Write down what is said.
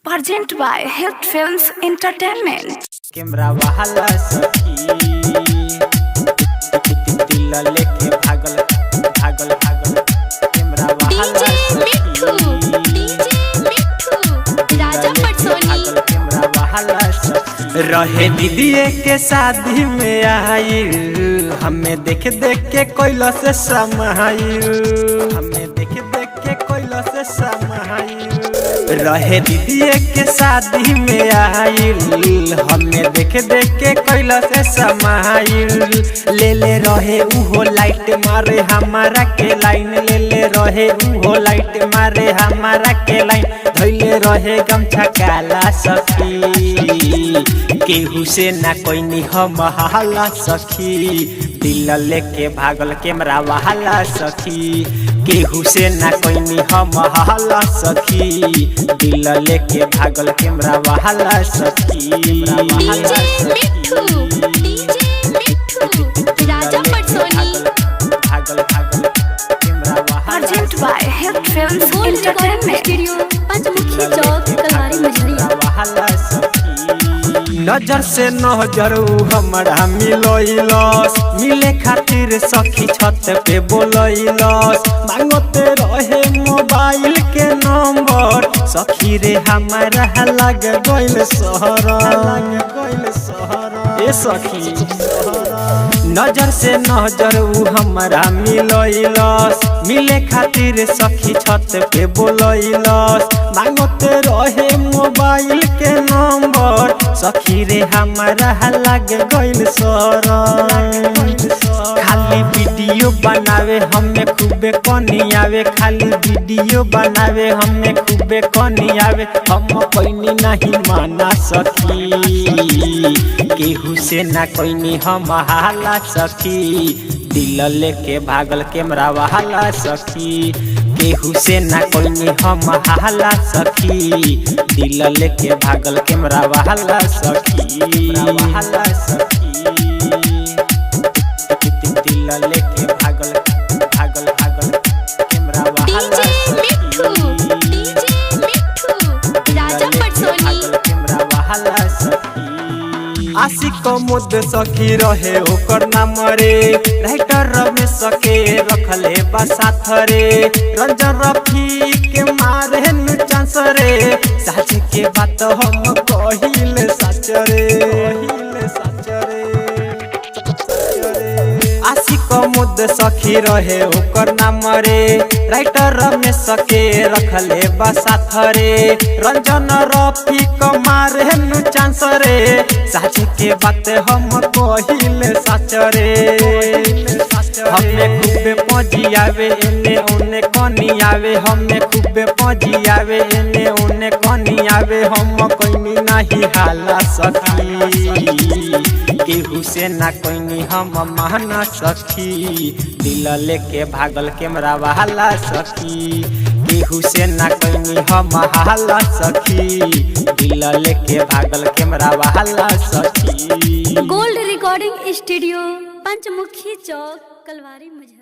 Present by Health Films Entertainment. Camera वाला सखी दिल लेके भागल भागल भागल कैमरा वाला रहे दीदीए के शादी में आई हमें देख देख के कोयला से समाई हमें देख देख के कोयला से समाई रहे दीदीए के शादी में आई हमें देख देख के कोयला से समाई ले ले रहे उहो लाइट मारे हमारा के लाइन ले ले रहे उहो लाइट मारे हमारा के लाइन धैले रहे गमछा काला सखी केहू से ना कोई नी हम हाला सखी दिल लेके भागल कैमरा वाला सखी केहू से ना कोई नी हम हाला सखी दिल लेके भागल कैमरा वाला सखी भागल भागल Present by Health Films Entertainment. पंचमुखी चौक कलवारी मझरिया। नजर से नजर हमरा मिलैलस मिले खातिर सखी छत पे बोलैलस मांगते रहे मोबाइल के नंबर सखी रे हमारा लग गइल शहर ए सखी नजर से नजर हमरा मिलैलस मिले खातिर सखी छत पे बोलैलस मांगते रहे मोबाइल के नंबर सखी रे हमारा लग गइल खाली वीडियो बनावे हमें खूबे कनी आवे खाली वीडियो बनावे हमें खूबे कनी आवे हम कोई नहीं माना सखी केहू से ना कोई नहीं हम हाला सखी दिल लेके भागल कैमरा वाला सखी केहू से ना कोई नहीं हम हाला सखी दिल लेके भागल कैमरा वाला सखी दिल लेके भागल भागल भागल कैमरा वाला आशिक मुद सखी रहे ओकर नाम रे राइटर रमेश सके रखले बसाथ रे रंजन रफी के मारे नु चांस रे सच के बात हम कहिले सच रे आशिक मुद सखी रहे ओकर नाम रे राइटर रमेश सके रखले बसाथ रे रंजन रफी के मारे नु चांस रे सच के बात हम कहिले सच रे हमें खूबे पहुंची आवे एने ओने कनी आवे हमें खूबे पहुंची आवे एने ओने कनी आवे हम कोई नहीं हाला सखी केहू से ना कोई नहीं हम माना सखी दिल लेके भागल कैमरा वाला सखी केहू से ना कोई नहीं हम हाला सखी दिल लेके भागल कैमरा वाला सखी गोल्ड रिकॉर्डिंग स्टूडियो पंचमुखी चौक कलवारी मझरिया।